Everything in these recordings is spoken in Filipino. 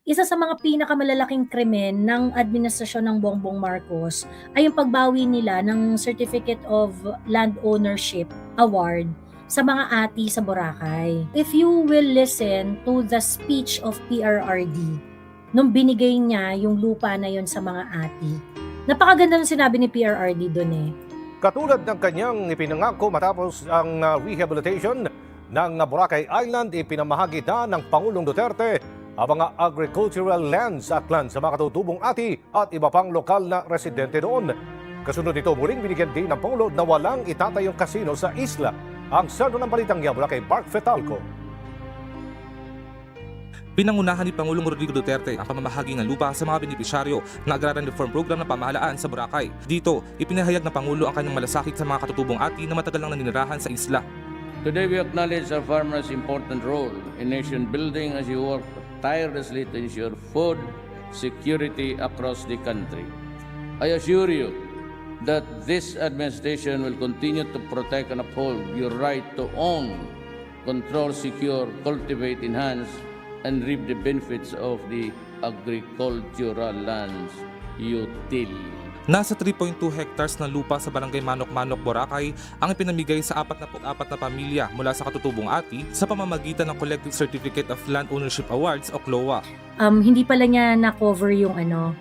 Isa sa mga pinakamalalaking krimen ng administrasyon ng Bongbong Marcos ay yung pagbawi nila ng Certificate of Land Ownership Award sa mga ati sa Boracay. If you will listen to the speech of PRRD, nung binigay niya yung lupa na yon sa mga ati, napakaganda ng sinabi ni PRRD doon eh. Katulad ng kanyang ipinangako matapos ang rehabilitation ng Boracay Island, ipinamahagi na ng Pangulong Duterte ang mga agricultural lands at land sa mga katutubong ati at iba pang lokal na residente doon. Kasunod nito, muling binigyan din ng Pangulo na walang itatayong kasino sa isla. Ang sardo ng balitang mula kay Mark Fetalco. Pinangunahan ni Pangulong Rodrigo Duterte ang pamamahagi ng lupa sa mga benepisyaryo ng Agrarian Reform Program ng pamahalaan sa Boracay. Dito, ipinahayag ng Pangulo ang kanyang malasakit sa mga katutubong ati na matagal nang naninirahan sa isla. Today we acknowledge our farmers' important role in nation building as you work tirelessly to ensure food security across the country. I assure you that this administration will continue to protect and uphold your right to own, control, secure, cultivate, enhance, and reap the benefits of the agricultural lands you till. Nasa 3.2 hectares na lupa sa Barangay Manok-Manok, Boracay ang ipinamigay sa 44 na pamilya mula sa katutubong ati sa pamamagitan ng Collective Certificate of Land Ownership Awards o CLOA. Hindi pala niya na-cover yung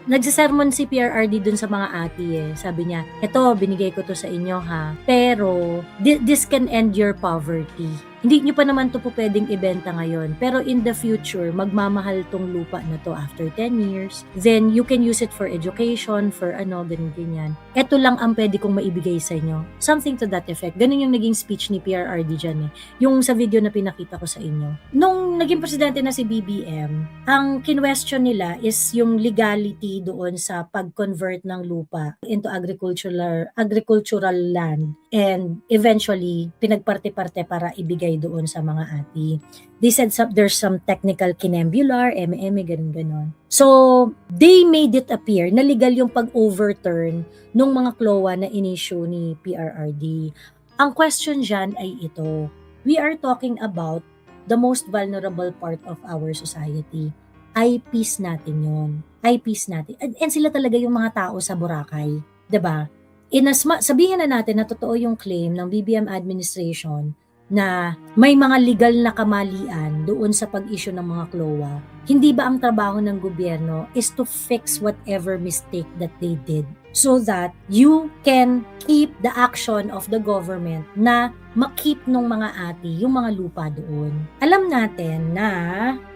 Nagsisermon si PRRD dun sa mga ati eh. Sabi niya, eto, binigay ko to sa inyo ha. Pero, this can end your poverty. Hindi nyo pa naman to po pwedeng ibenta ngayon. Pero in the future, magmamahal tong lupa na to after 10 years. Then, you can use it for education, for ganyan. Ito lang ang pwede kong maibigay sa inyo. Something to that effect. Ganun yung naging speech ni PRRD dyan eh. Yung sa video na pinakita ko sa inyo. Nung naging presidente na si BBM, ang kinwestiyon nila is yung legality doon sa pag-convert ng lupa into agricultural land. And eventually, pinagparte-parte para ibigay doon sa mga ati. They said there's some technical kinambular, ganun-ganon. So, they made it appear na legal yung pag-overturn nung mga CLOA na in-issue ni PRRD. Ang question dyan ay ito. We are talking about the most vulnerable part of our society. IPs natin yun. IPs natin. And sila talaga yung mga tao sa Boracay. 'Di ba? Sabihin na natin na totoo yung claim ng BBM administration na may mga legal na kamalian doon sa pag-issue ng mga CLOA. Hindi ba ang trabaho ng gobyerno is to fix whatever mistake that they did so that you can keep the action of the government na makip nung mga ati yung mga lupa doon. Alam natin na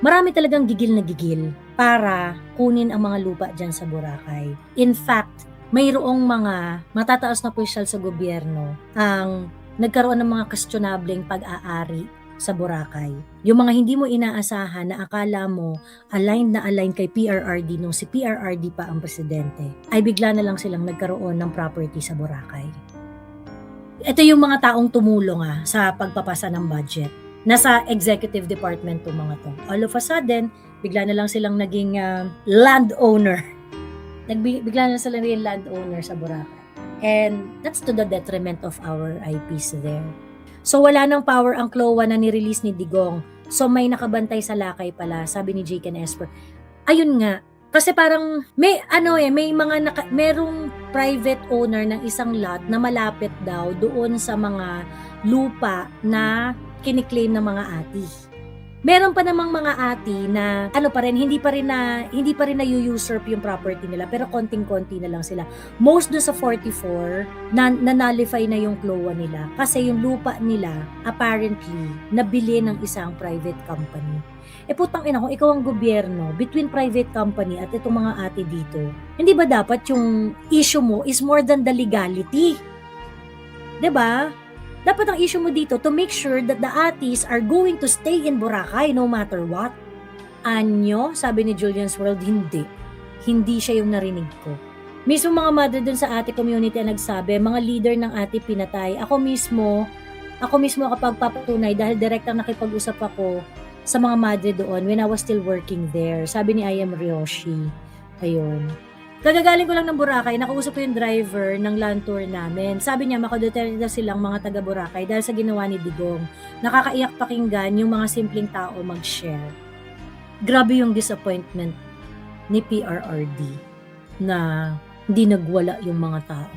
marami talagang gigil na gigil para kunin ang mga lupa dyan sa Boracay. In fact, mayroong mga matataas na opisyal sa gobyerno ang nagkaroon ng mga questionableng pag-aari sa Boracay. Yung mga hindi mo inaasahan na akala mo aligned na aligned kay PRRD nung si PRRD pa ang presidente, ay bigla na lang silang nagkaroon ng property sa Boracay. Ito yung mga taong tumulong sa pagpapasa ng budget. Nasa executive department to mga to. All of a sudden, bigla na lang silang naging landowner. Bigla na silang naging landowner sa Boracay. And that's to the detriment of our IPs there. So wala nang power ang CLOA na nirelease ni Digong. So may nakabantay sa lakay pala, sabi ni Jake and Esper. Ayun nga, kasi parang merong private owner ng isang lot na malapit daw doon sa mga lupa na kiniklaim ng mga ati. Meron pa namang mga ati na hindi pa rin na usurp yung property nila, pero konting-konti na lang sila. Most do sa 44 na-nullify na yung CLOA nila kasi yung lupa nila apparently nabili ng isang private company. Putang ina, kung ikaw ang gobyerno, between private company at itong mga ati dito, hindi ba dapat yung issue mo is more than the legality? 'Di ba? Dapat ang issue mo dito to make sure that the atis are going to stay in Boracay no matter what. Anyo, sabi ni Julian's World, hindi. Hindi siya yung narinig ko. Mismo mga mother dun sa ati community ang nagsabi, mga leader ng ati pinatay. Ako mismo kapag papatunay dahil direktang nakipag-usap ako sa mga madre doon when I was still working there. Sabi ni I am Ryoshi. Ayun. Kagagaling ko lang ng Boracay, nakausap ko yung driver ng land tour namin. Sabi niya, makaduterte daw silang mga taga Boracay dahil sa ginawa ni Digong. Nakakaiyak pakinggan yung mga simpleng tao mag-share. grabe yung disappointment ni PRRD na hindi nagwala yung mga tao.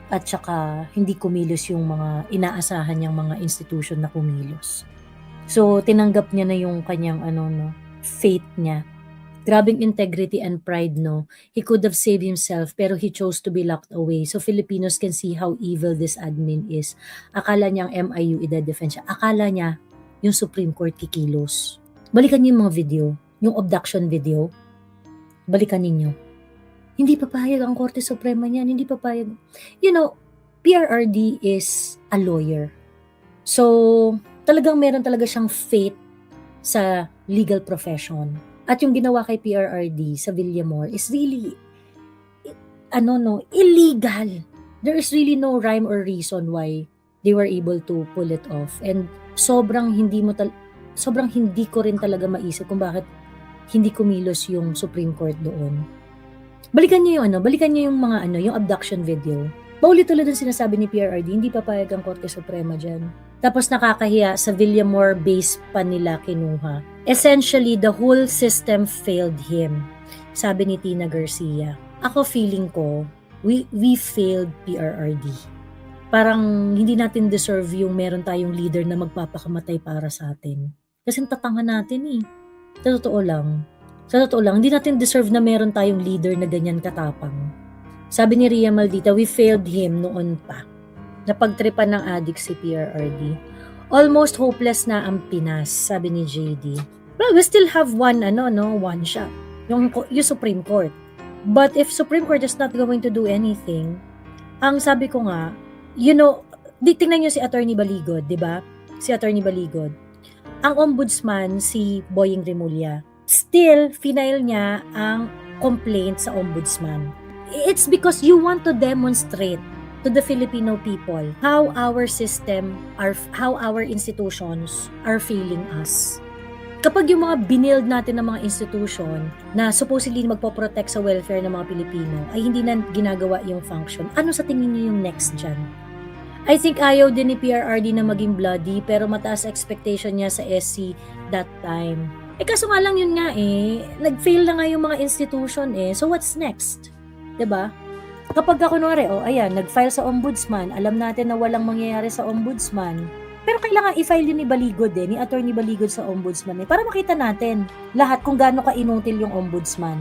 At saka hindi kumilos yung mga inaasahan niyang mga institution na kumilos. So, tinanggap niya na yung kanyang fate niya. Grabing integrity and pride, no? He could have saved himself pero he chose to be locked away. So, Filipinos can see how evil this admin is. Akala niyang MIU ide-defend siya. Akala niya yung Supreme Court kikilos. Balikan niyo yung mga video, yung abduction video. Balikan ninyo. Hindi papayag ang Korte Suprema niyan. Hindi papayag. You know, PRRD is a lawyer. So, talagang meron talaga siyang faith sa legal profession. At yung ginawa kay PRRD sa Villamor is really, illegal. There is really no rhyme or reason why they were able to pull it off. And sobrang hindi ko rin talaga maisip kung bakit hindi kumilos yung Supreme Court doon. Balikan niyo yung mga yung abduction video. Paulit-ulit din sinasabi ni PRRD, hindi papayag ang Korte Suprema dyan. Tapos nakakahiya, sa Villamor base pa nila kinuha. Essentially, the whole system failed him, sabi ni Tina Garcia. Ako feeling ko, we failed PRRD. Parang hindi natin deserve yung meron tayong leader na magpapakamatay para sa atin. Kasi tatanga natin eh. Sa totoo lang, hindi natin deserve na meron tayong leader na ganyan katapang. Sabi ni Ria Maldita, we failed him noon pa. Napagtripan ng addict si PRRD. Almost hopeless na ang Pinas, sabi ni JD. Well, we still have one shot. Yung Supreme Court. But if Supreme Court is not going to do anything, ang sabi ko nga, tingnan nyo si Attorney Baligod, di ba? Si Attorney Baligod. Ang ombudsman, si Boying Remulla, still, final niya ang complaint sa ombudsman. It's because you want to demonstrate to the Filipino people how our system, how our institutions are failing us. Kapag yung mga binild natin ng mga institution na supposedly magpoprotect sa welfare ng mga Pilipino ay hindi na ginagawa yung function, ano sa tingin niyo yung next dyan? I think ayaw din ni PRRD na maging bloody pero mataas expectation niya sa SC that time. Kaso nga lang yun nga nag-fail na nga yung mga institution so what's next? 'Di ba? Kapag kunwari, nag-file sa ombudsman, alam natin na walang mangyayari sa ombudsman, pero kailangan i-file din ni Baligod ni Attorney Baligod sa ombudsman para makita natin lahat kung gaano ka-inutil yung ombudsman.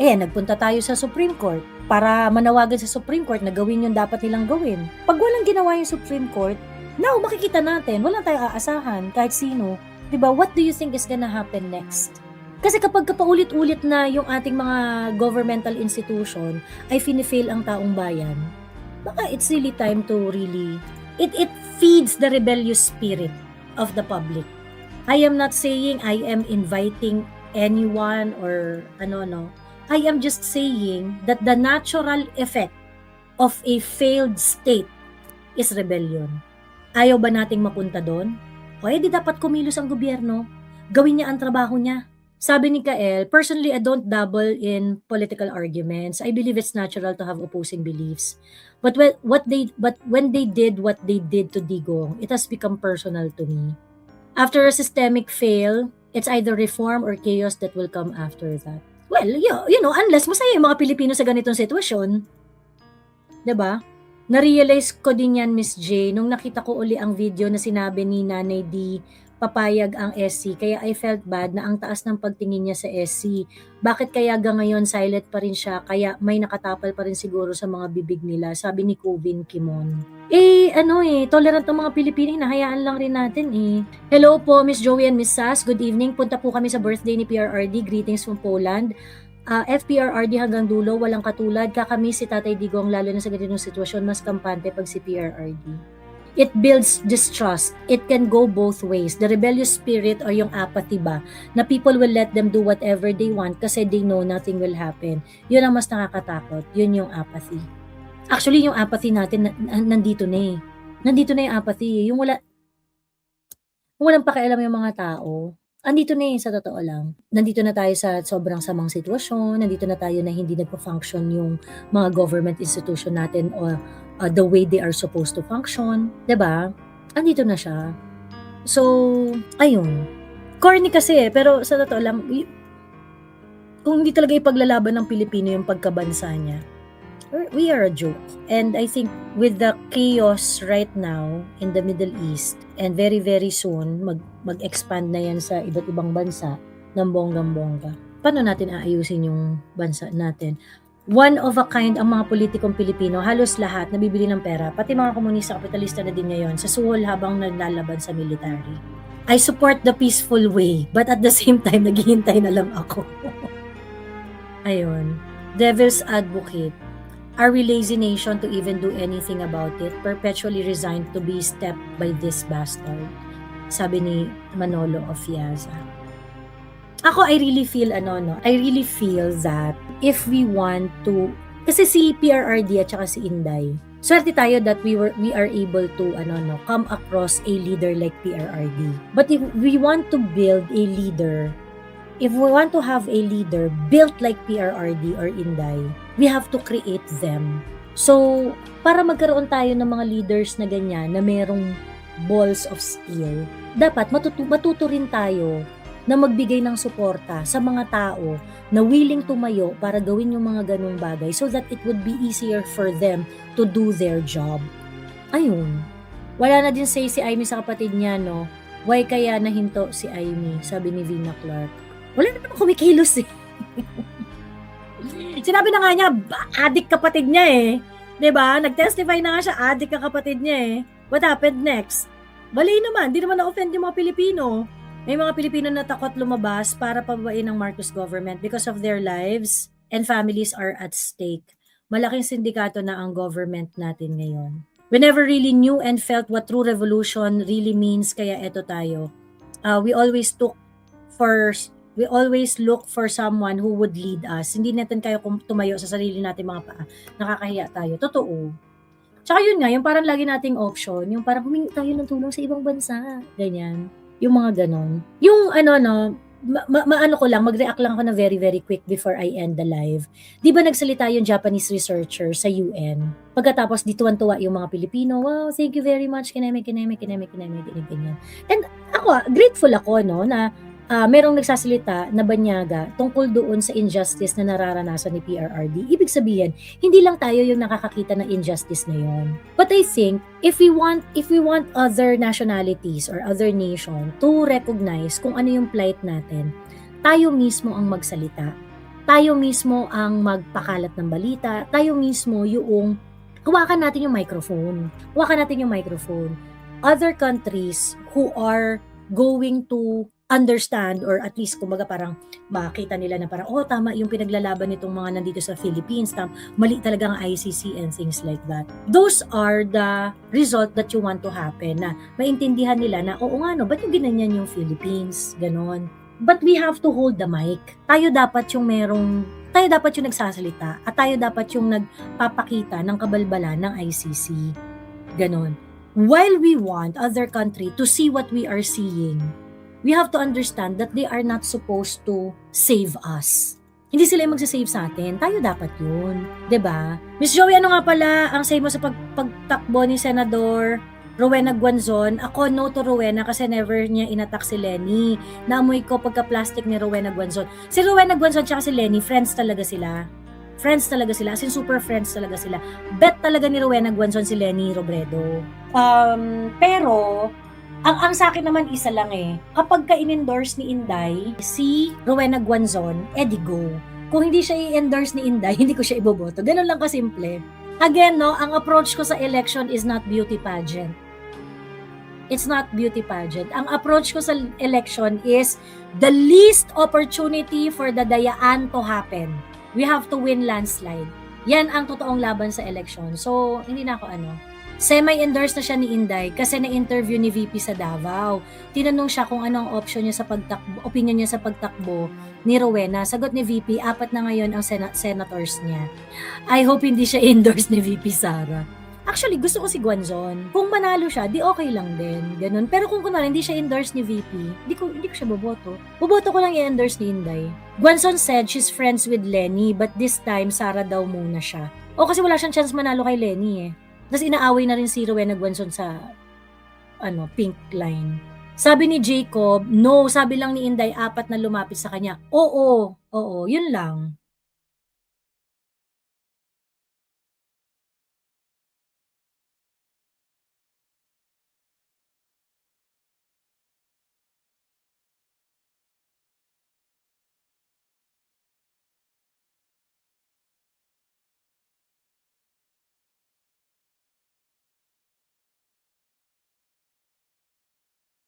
Nagpunta tayo sa Supreme Court para manawagan sa Supreme Court na gawin yung dapat nilang gawin. Pag walang ginawa yung Supreme Court, now makikita natin, wala tayong aasahan kahit sino. Diba, what do you think is gonna happen next? Kasi kapag paulit-ulit na yung ating mga governmental institution ay fini-fail ang taong bayan, baka it's really time to really, it feeds the rebellious spirit of the public. I am not saying I am inviting anyone or I am just saying that the natural effect of a failed state is rebellion. Ayaw ba nating mapunta doon? O di dapat kumilos ang gobyerno. Gawin niya ang trabaho niya. Sabi ni Kael, personally, I don't dabble in political arguments. I believe it's natural to have opposing beliefs. But when they did what they did to Digong, it has become personal to me. After a systemic fail, it's either reform or chaos that will come after that. Well, unless masaya yung mga Pilipino sa ganitong sitwasyon. 'Di ba? Na-realize ko din yan, Miss J, nung nakita ko uli ang video na sinabi ni Nanay D, papayag ang SC, kaya I felt bad na ang taas ng pagtingin niya sa SC. Bakit kaya ngayon silent pa rin siya, kaya may nakatapal pa rin siguro sa mga bibig nila, sabi ni Covin Kimon. Tolerant ang mga Pilipino, nahayaan lang rin natin Hello po, Miss Joey and Miss Sass, good evening. Punta po kami sa birthday ni PRRD, greetings from Poland. FPRRD hanggang dulo, walang katulad. Kakamiss si Tatay Digong, lalo na sa ganitong sitwasyon, mas kampante pag si PRRD. It builds distrust. It can go both ways. The rebellious spirit or yung apathy ba, na people will let them do whatever they want kasi they know nothing will happen. Yun ang mas nakakatakot. Yun yung apathy. Actually, yung apathy natin, nandito na Nandito na yung apathy. Yung walang pakialam yung mga tao. Andito na sa totoo lang. Nandito na tayo sa sobrang samang sitwasyon, nandito na tayo na hindi nagpo-function yung mga government institution natin o the way they are supposed to function. 'Di ba? Andito na siya. So, ayun. Corny kasi pero sa totoo lang, kung hindi talaga ipaglalaban ng Pilipino yung pagkabansa niya, we are a joke. And I think with the chaos right now in the Middle East, and very very soon, mag-expand na yan sa iba't ibang bansa ng bonggang-bongga. Paano natin aayusin yung bansa natin? One of a kind ang mga politikong Pilipino, halos lahat nabibili ng pera, pati mga komunista kapitalista na din ngayon, sa suhol habang naglalaban sa military. I support the peaceful way, but at the same time, naghihintay na lang ako. Ayun. Devil's advocate. Are we lazy nation to even do anything about it? Perpetually resigned to be stepped by this bastard. Sabi ni Manolo of Yaza. Ako, I really feel that if we want to, kasi si PRRD at saka si Inday, swerte tayo that we are able to come across a leader like PRRD. But if we want to build a leader, if we want to have a leader built like PRRD or Inday, we have to create them. So, para magkaroon tayo ng mga leaders na ganyan, na merong balls of steel, dapat matuto rin tayo na magbigay ng suporta sa mga tao na willing tumayo para gawin yung mga ganung bagay so that it would be easier for them to do their job. Ayun. Wala na din say si Amy sa kapatid niya, no? Why kaya nahinto si Amy? Sabi ni Vina Clark. Wala naman kumikilos eh. Sinabi na nga niya, adik kapatid niya eh. 'Di ba? Nag-testify na nga siya, adik ka kapatid niya eh. What happened next? Bali naman, di naman na-offend yung mga Pilipino. May mga Pilipino na takot lumabas para pababain ng Marcos government because of their lives and families are at stake. Malaking sindikato na ang government natin ngayon. We never really knew and felt what true revolution really means, kaya eto tayo. We always look for someone who would lead us. Hindi natin kayo tumayo sa sarili natin mga paa. Nakakahiya tayo. Totoo. Tsaka yun nga, yung parang lagi nating option, yung parang humingi tayo ng tulong sa ibang bansa. Ganyan. Yung mga ganon. Yung mag-react lang ako na very, very quick before I end the live. Di ba nagsalita yung Japanese researcher sa UN? Pagkatapos di tuwan-tuwa yung mga Pilipino, wow, thank you very much, kineme. And ako, grateful ako, no, na merong nagsasalita na banyaga tungkol doon sa injustice na nararanasan ni PRRD. Ibig sabihin, hindi lang tayo yung nakakakita ng injustice na yon. But I think, if we want other nationalities or other nation to recognize kung ano yung plight natin, tayo mismo ang magsalita. Tayo mismo ang magpakalat ng balita. Tayo mismo yung hawakan natin yung microphone. Other countries who are going to understand or at least kumbaga parang makita nila na parang tama yung pinaglalaban nitong mga nandito sa Philippines, mali talaga ang ICC and things like that. Those are the result that you want to happen, na maintindihan nila na oo nga no, ba't yung ginanyan yung Philippines, ganon. But we have to hold the mic. Tayo dapat yung nagsasalita at tayo dapat yung nagpapakita ng kabalbalan ng ICC, ganon. While we want other country to see what we are seeing, we have to understand that they are not supposed to save us. Hindi sila yung magsasave sa atin. Tayo dapat yun. 'Di ba? Miss Joey, ano nga pala ang say mo sa pagtakbo ni Senador Rowena Guanzon? Ako, no to Rowena kasi never niya inattack si Lenny. Naamoy ko pagka-plastic ni Rowena Guanzon. Si Rowena Guanzon tsaka si Lenny, friends talaga sila. As in super friends talaga sila. Bet talaga ni Rowena Guanzon si Lenny Robredo. Pero ang sa akin naman isa lang kapag ka-in-endorse ni Inday si Rowena Guanzon, di go. Kung hindi siya i-endorse ni Inday, hindi ko siya iboboto. Ganun lang kasimple. Again, no, ang approach ko sa election is not beauty pageant. It's not beauty pageant. Ang approach ko sa election is the least opportunity for the dayaan to happen. We have to win landslide. Yan ang totoong laban sa election. So, hindi na ako semi-endorse na siya ni Inday kasi na-interview ni VP sa Davao. Tinanong siya kung ano ang opinion niya sa pagtakbo ni Rowena. Sagot ni VP, 4 na ngayon ang senators niya. I hope hindi siya endorse ni VP Sara. Actually, gusto ko si Guanzon. Kung manalo siya, di okay lang din. Ganun. Pero kung kunwari hindi siya endorse ni VP, hindi ko siya boboto. Boboto ko lang i-endorse ni Inday. Guanzon said she's friends with Lenny, but this time, Sara daw muna siya. Kasi wala siyang chance manalo kay Lenny Tapos inaaway na rin si Rowena Guanzon sa pink line. Sabi ni Jacob, no. Sabi lang ni Inday, 4 na lumapit sa kanya. Oo, yun lang.